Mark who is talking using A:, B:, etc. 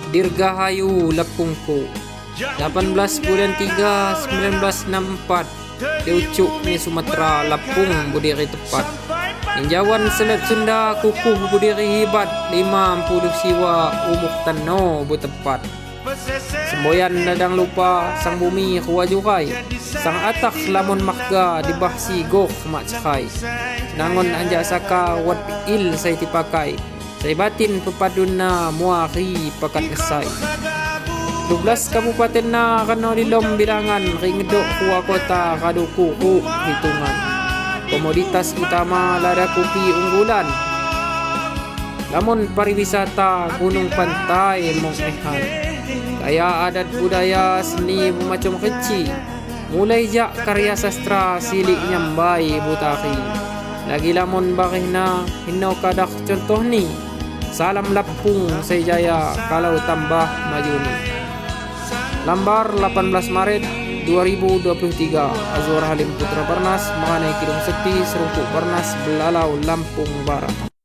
A: Dirgahayu Lapungko 18 bulan 3 1964 Diucuk ni Sumatera Lapung berdiri tepat. Ninjawan Selat Sunda kukuh berdiri hebat 50 siwa umuk tano bertepat. Semboyan nadang lupa sang bumi kuwajukai. Sang atak lamun makga dibahsi gok mak cakai. Nangon anja saka wat il say tipakai. Say batin pepadun na muari pakat ngesay. 12 kabupaten na kano dilom bilangan ringdok kuwa kota kaduku hitungan. Komoditas utama lada kopi unggulan. Lamun pariwisata gunung pantai mongnehan. Gaya adat budaya seni macam kecil. Mulai jak karya sastra silik nyambai butaki. Lagi lamun bakih na hinau kadak contoh ni. Salam Lapung Sejaya kalau tambah maju ni. Lambar 18 Maret 2023 Azwar Halim Putra Barnas mengenai Kidung Sekti Serupuk Barnas Belalau Lampung Barat.